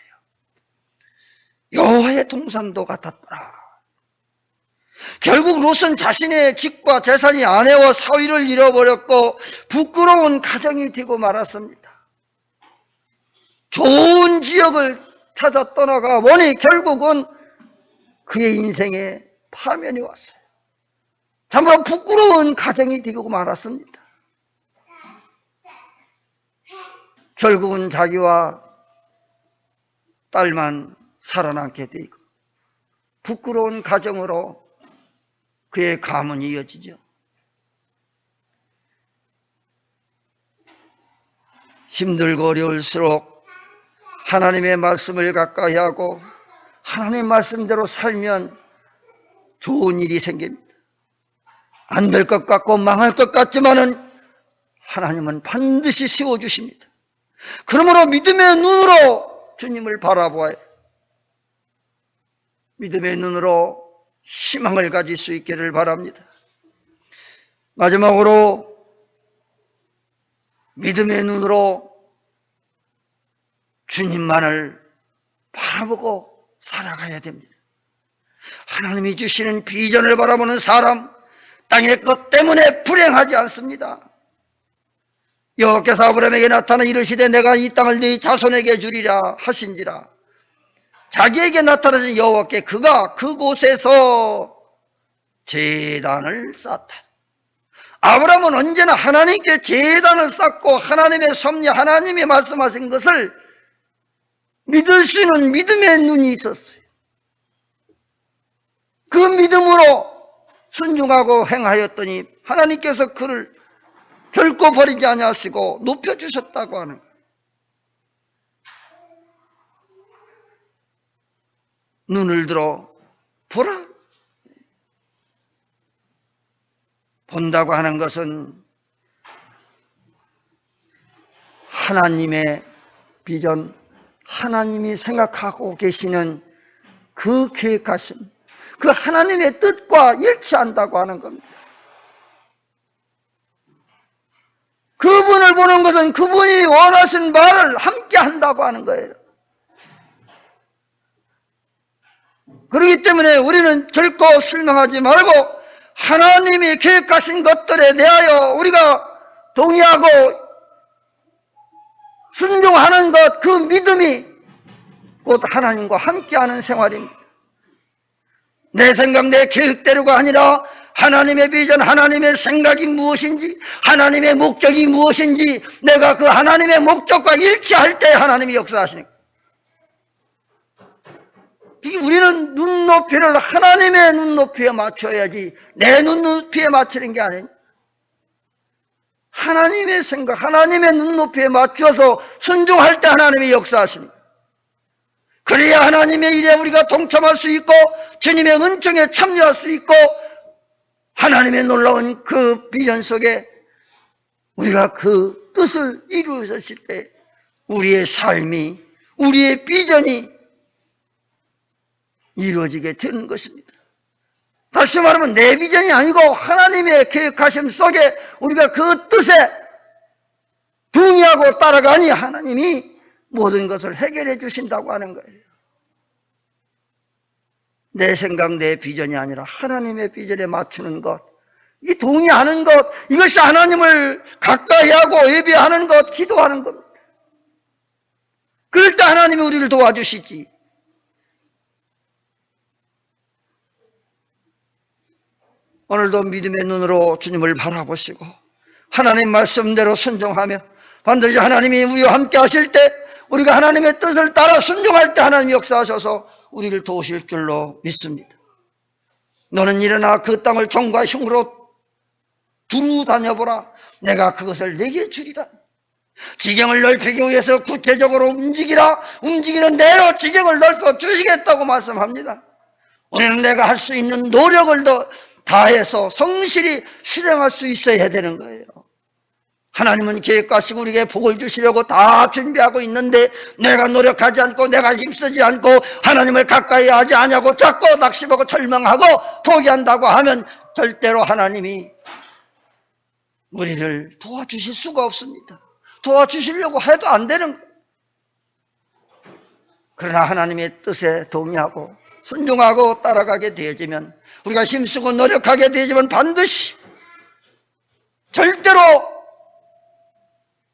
여호와의 동산도 같았더라. 결국 롯은 자신의 집과 재산이 아내와 사위를 잃어버렸고 부끄러운 가정이 되고 말았습니다. 좋은 지역을 찾아 떠나가 보니 결국은 그의 인생에 파면이 왔어요. 참으로 부끄러운 가정이 되고 말았습니다. 결국은 자기와 딸만 살아남게 되고 부끄러운 가정으로 그의 가문이 이어지죠. 힘들고 어려울수록 하나님의 말씀을 가까이 하고 하나님의 말씀대로 살면 좋은 일이 생깁니다. 안 될 것 같고 망할 것 같지만은 하나님은 반드시 세워주십니다. 그러므로 믿음의 눈으로 주님을 바라보아야 믿음의 눈으로 희망을 가질 수 있기를 바랍니다. 마지막으로 믿음의 눈으로 주님만을 바라보고 살아가야 됩니다. 하나님이 주시는 비전을 바라보는 사람, 땅의 것 때문에 불행하지 않습니다. 여호와께서 아브라함에게 나타나 이르시되 내가 이 땅을 네 자손에게 주리라 하신지라. 자기에게 나타나신 여호와께 그가 그곳에서 제단을 쌓다. 아브라함은 언제나 하나님께 제단을 쌓고 하나님의 섭리, 하나님이 말씀하신 것을 믿을 수 있는 믿음의 눈이 있었어요. 그 믿음으로 순종하고 행하였더니 하나님께서 그를 결코 버리지 아니하시고 높여주셨다고 하는 거예요. 눈을 들어 보라. 본다고 하는 것은 하나님의 비전, 하나님이 생각하고 계시는 그 계획하심, 그 하나님의 뜻과 일치한다고 하는 겁니다. 그분을 보는 것은 그분이 원하신 말을 함께 한다고 하는 거예요. 그렇기 때문에 우리는 결코 실망하지 말고 하나님이 계획하신 것들에 대하여 우리가 동의하고 순종하는 것, 그 믿음이 곧 하나님과 함께하는 생활입니다. 내 생각, 내 계획대로가 아니라 하나님의 비전, 하나님의 생각이 무엇인지, 하나님의 목적이 무엇인지, 내가 그 하나님의 목적과 일치할 때 하나님이 역사하시는 거예요. 우리는 눈높이를 하나님의 눈높이에 맞춰야지 내 눈높이에 맞추는 게 아니에요. 하나님의 생각, 하나님의 눈높이에 맞춰서 순종할 때 하나님이 역사하시니, 그래야 하나님의 일에 우리가 동참할 수 있고 주님의 은총에 참여할 수 있고 하나님의 놀라운 그 비전 속에 우리가 그 뜻을 이루었을 때 우리의 삶이, 우리의 비전이 이루어지게 되는 것입니다. 다시 말하면 내 비전이 아니고 하나님의 계획하심 속에 우리가 그 뜻에 동의하고 따라가니 하나님이 모든 것을 해결해 주신다고 하는 거예요. 내 생각, 내 비전이 아니라 하나님의 비전에 맞추는 것, 이 동의하는 것, 이것이 하나님을 가까이 하고 예배하는 것, 기도하는 겁니다. 그럴 때 하나님이 우리를 도와주시지. 오늘도 믿음의 눈으로 주님을 바라보시고 하나님 말씀대로 순종하며 반드시 하나님이 우리와 함께 하실 때, 우리가 하나님의 뜻을 따라 순종할 때 하나님이 역사하셔서 우리를 도우실 줄로 믿습니다. 너는 일어나 그 땅을 종과 흉으로 두루 다녀보라. 내가 그것을 내게 주리라. 지경을 넓히기 위해서 구체적으로 움직이라. 움직이는 대로 지경을 넓혀 주시겠다고 말씀합니다. 우리는 내가 할 수 있는 노력을 더 다해서 성실히 실행할 수 있어야 되는 거예요. 하나님은 계획하시고 우리에게 복을 주시려고 다 준비하고 있는데 내가 노력하지 않고 내가 힘쓰지 않고 하나님을 가까이 하지 않냐고 자꾸 낙심하고 절망하고 포기한다고 하면 절대로 하나님이 우리를 도와주실 수가 없습니다. 도와주시려고 해도 안 되는 거예요. 그러나 하나님의 뜻에 동의하고 순종하고 따라가게 되어지면, 우리가 힘쓰고 노력하게 되어지면 반드시 절대로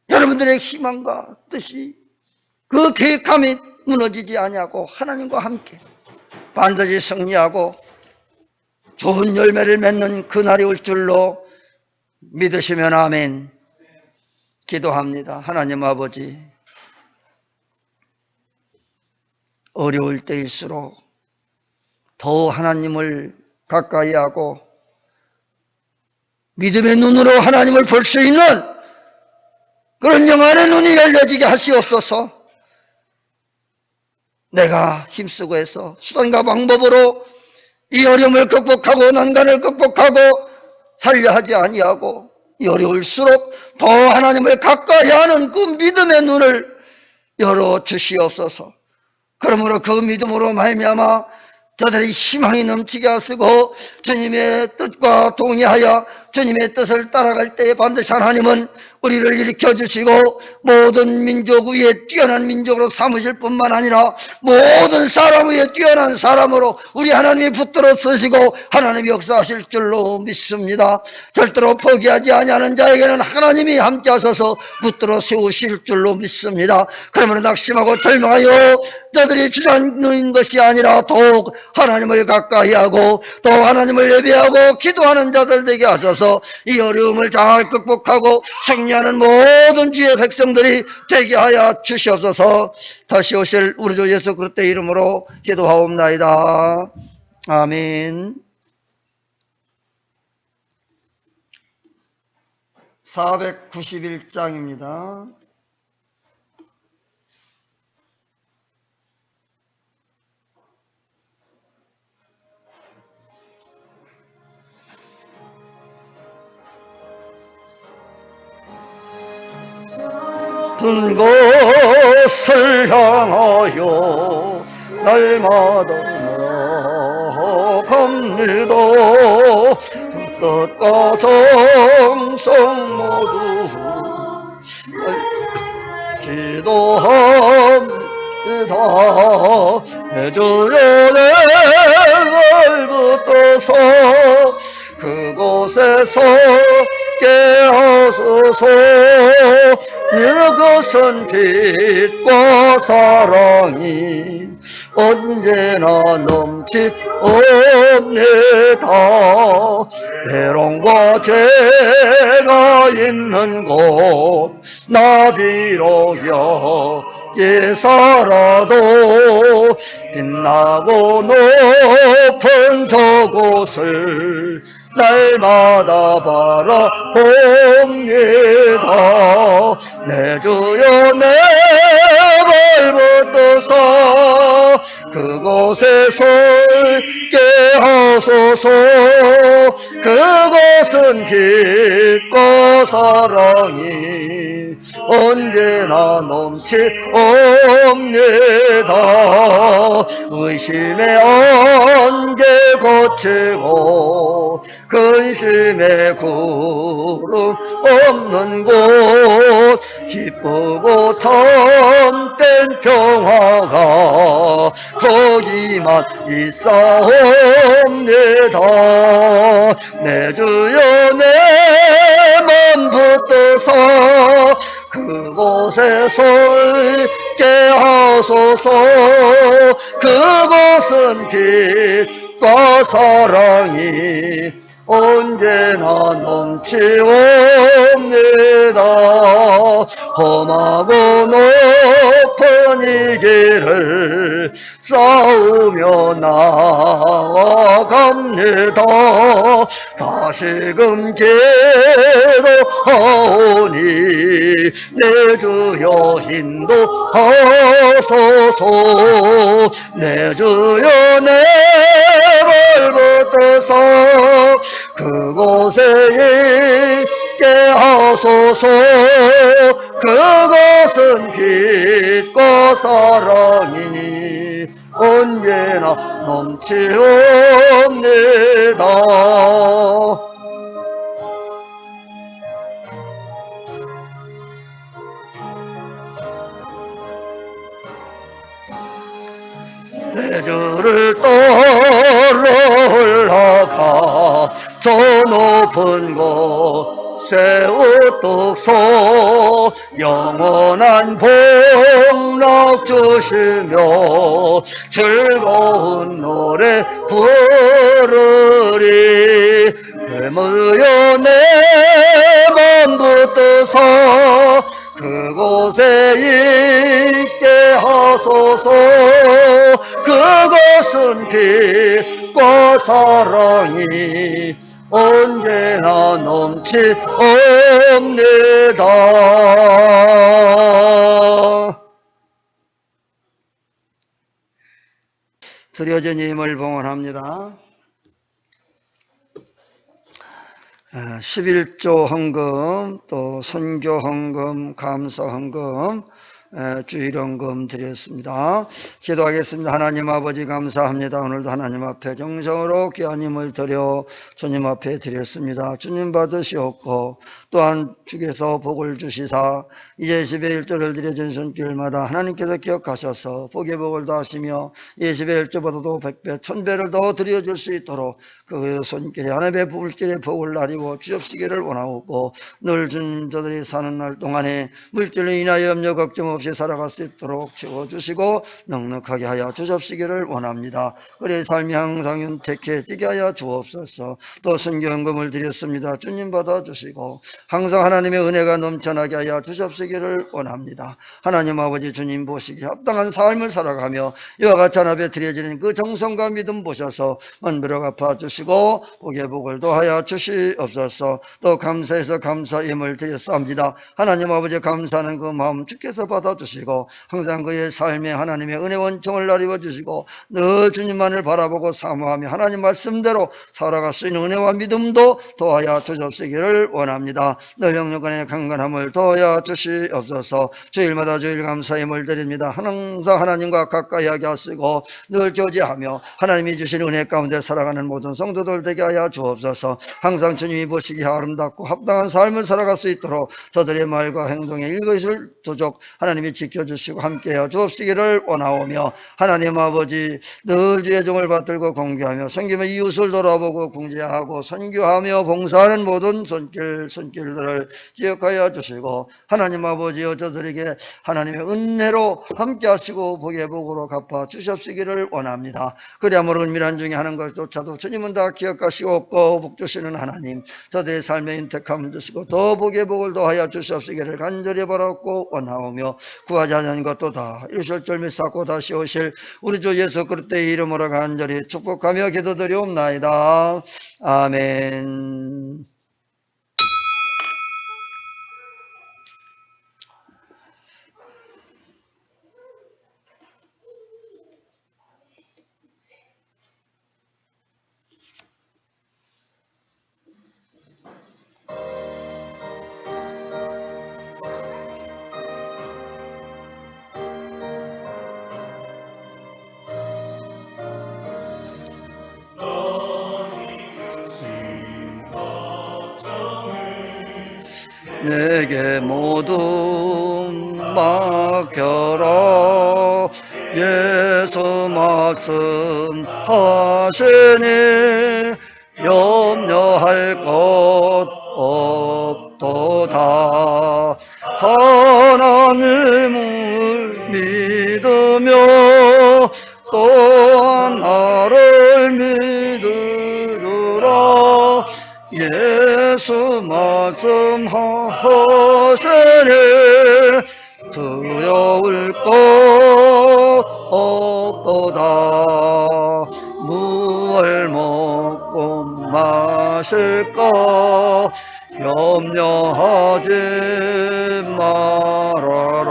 여러분들의 희망과 뜻이, 그 계획함이 무너지지 아니하고 하나님과 함께 반드시 승리하고 좋은 열매를 맺는 그날이 올 줄로 믿으시면 아멘. 기도합니다. 하나님 아버지, 어려울 때일수록 더 하나님을 가까이 하고 믿음의 눈으로 하나님을 볼 수 있는 그런 영안의 눈이 열려지게 하시옵소서. 내가 힘쓰고 해서 수단과 방법으로 이 어려움을 극복하고 난간을 극복하고 살려 하지 아니하고 이 어려울수록 더 하나님을 가까이 하는 그 믿음의 눈을 열어 주시옵소서. 그러므로 그 믿음으로 말미암아 저들이 희망이 넘치게 하시고 주님의 뜻과 동의하여 주님의 뜻을 따라갈 때에 반드시 하나님은 우리를 일으켜 주시고 모든 민족 위에 뛰어난 민족으로 삼으실 뿐만 아니라 모든 사람 위에 뛰어난 사람으로 우리 하나님이 붙들어 쓰시고 하나님이 역사하실 줄로 믿습니다. 절대로 포기하지 아니하는 자에게는 하나님이 함께 하셔서 붙들어 세우실 줄로 믿습니다. 그러면 낙심하고 절망하여 저들이 주저앉는 것이 아니라 더욱 하나님을 가까이 하고 또 하나님을 예배하고 기도하는 자들 되게 하셔서 이 어려움을 잘 극복하고 승리하는 모든 주의 백성들이 되게 하여 주시옵소서. 다시 오실 우리 주 예수 그리스도의 이름으로 기도하옵나이다. 아멘. 491장입니다. 큰 것을 향하여 날마다 나아갑니다. 뜻과 정성 모두 기도합니다. 주여 내 날 붙어서 그 깨하소서. 이것은 빛과 사랑이 언제나 넘치옵니다. 해롱과 죄가 있는 곳 나비로 여기서라도 빛나고 높은 저곳을 날마다 바라봅니다. 내 주여 내 발붙어서 그곳에 설게 하소서. 그곳은 빛과 사랑이 언제나 넘치옵니다. 의심의 안개 거치고 근심의 구름 없는 곳 기쁘고 참된 평화가 거기만 있사옵니다. 내 주여 내 맘 붙들어서 그곳에 설게 하소서. 그곳은 빛과 사랑이 언제나 넘치옵니다. 험하고 높은 이 길을 싸우며 나아갑니다. 다시금 기도하오니 내 주여 인도하소서. 내 주여 내 발붙어서 그곳에 있게 하소서. 그것은 빛과 사랑이 언제나 넘치옵니다. 내 주를 따라 올라가 저 높은 곳에 우뚝 서 영원한 복락 주시며 즐거운 노래 부르리. 되물여 내 맘 붙들어서 그곳에 있게 하소서. 그것은 빛과 사랑이 언제나 넘치옵니다. 드려진 힘을 봉헌합니다. 11조 헌금, 또 선교 헌금, 감사 헌금, 주일헌금 드렸습니다. 기도하겠습니다. 하나님 아버지 감사합니다. 오늘도 하나님 앞에 정성으로 귀한 힘을 드려 주님 앞에 드렸습니다. 주님 받으시옵고 또한 주께서 복을 주시사 이제 10의 1조를 드려준 손길마다 하나님께서 기억하셔서 복의 복을 더하시며 20의 1조보다도 100배 1000배를 더 드려줄 수 있도록 그 손길에 하나님의 불길에 복을 나리고 주옵시기를 원하옵고 늘 주님들이 사는 날 동안에 물질로 인하여 염려 걱정 없이 살아갈 수 있도록 채워주시고 넉넉하게 하여 주옵시기를 원합니다. 그래 삶이 항상 윤택해지게 하여 주옵소서. 또 선교헌금을 드렸습니다. 주님 받아주시고 항상 하나님의 은혜가 넘쳐나게 하여 주옵시기를 원합니다. 하나님 아버지 주님 보시기에 합당한 삶을 살아가며 이와 같이 하나님에 드려지는 그 정성과 믿음 보셔서 만물어 갚아주시고 복의 복을 더하여 주시옵소서. 또 감사해서 감사임을 드렸사옵니다. 하나님 아버지 감사하는 그 마음 주께서 받아주시고 항상 그의 삶에 하나님의 은혜 원청을 나리워 주시고 늘 주님만을 바라보고 사모하며 하나님 말씀대로 살아갈 수 있는 은혜와 믿음도 더하여 주옵시기를 원합니다. 늘 영육간의 강건함을 더하여 주시옵소서. 주일마다 주일 감사임을 드립니다. 항상 하나님과 가까이 하게 하시고 늘 교제하며 하나님이 주신 은혜 가운데 살아가는 모든 성도들 되게 하여 주옵소서. 항상 주님이 보시기에 아름답고 합당한 삶을 살아갈 수 있도록 저들의 말과 행동에 일거실 도적 하나님의 하나님이 지켜주시고 함께하여 주옵시기를 원하오며, 하나님 아버지 늘 주의 종을 받들고 공개하며 섬기며 이웃을 돌아보고 궁제하고 선교하며 봉사하는 모든 손길들을 기억하여 주시고, 하나님 아버지여 저들에게 하나님의 은혜로 함께하시고 복의 복으로 갚아 주셨시기를 원합니다. 그리하므로 은밀한 중에 하는 것조차도 주님은 다 기억하시고 없고 복 주시는 하나님, 저들의 삶에 인택함을 주시고 더 복의 복을 더하여 주시옵시기를 간절히 바라고 원하오며, 구하지 않은 것도 다 이루실 줄 믿사고 다시 오실 우리 주 예수 그리스도의 이름으로 간절히 축복하며 기도드리옵나이다. 아멘. 내게 모두 맡겨라. 예수 말씀하시니 염려할 것 없도다. 하나님을 믿으며 또한 나를 믿으라. 예수 말씀하시니 두려울 것 없도다. 무엇을 먹고 마실까 염려하지 말아라.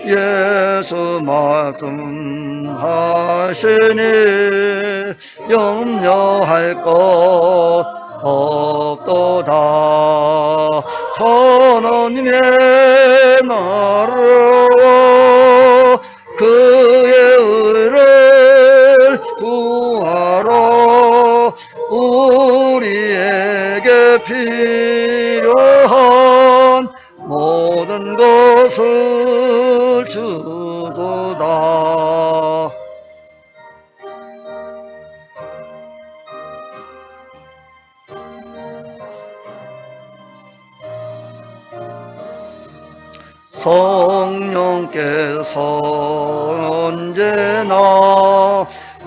예수 말씀하시니 염려할 것 없도다. 하나님의 나라와 그의 의를 구하라. 우리에게 필요한 모든 것을 주도다. 성령께서 언제나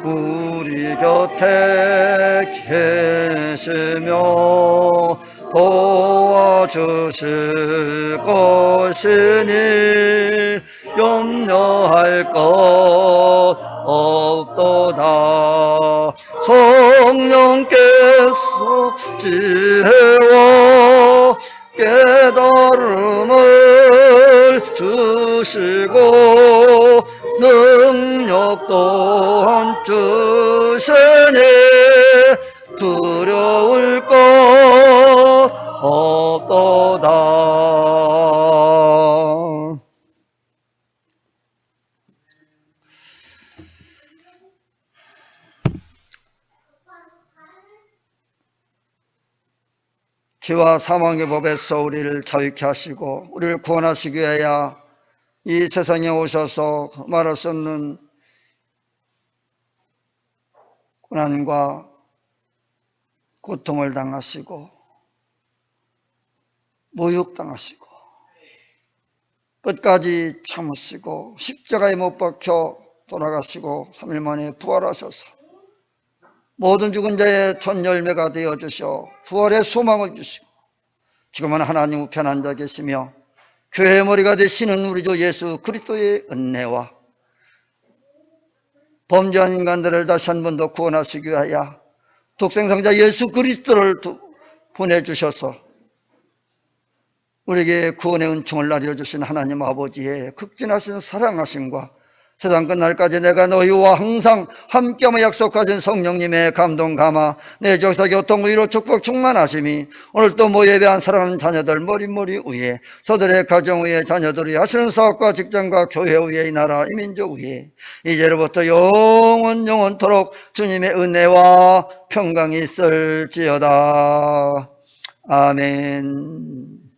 우리 곁에 계시며 도와주실 것이니 염려할 것 없도다. 성령께서 지혜와 깨달음을 주시고 능력 또한 주시니 두려울 것 없도다. 죄와 사망의 법에서 우리를 자유케 하시고 우리를 구원하시기 위하여 이 세상에 오셔서 말할 수 없는 고난과 고통을 당하시고 모욕당하시고 끝까지 참으시고 십자가에 못 박혀 돌아가시고 3일 만에 부활하셔서 모든 죽은 자의 첫 열매가 되어주셔 부활의 소망을 주시고 지금은 하나님 우편 앉아 계시며 교회의 머리가 되시는 우리 주 예수 그리스도의 은혜와 범죄한 인간들을 다시 한 번 더 구원하시기 위하여 독생상자 예수 그리스도를 보내주셔서 우리에게 구원의 은총을 나려주신 하나님 아버지의 극진하신 사랑하심과 세상 끝날까지 내가 너희와 항상 함께하며 약속하신 성령님의 감동 감화 내 적사 교통 의로 축복 충만하심이 오늘 또 예배한 사랑하는 자녀들 머리 위에 저들의 가정 위에 자녀들 위에 하시는 사업과 직장과 교회 위에 이 나라 이 민족 위에 이제로부터 영원토록 주님의 은혜와 평강이 있을지어다. 아멘.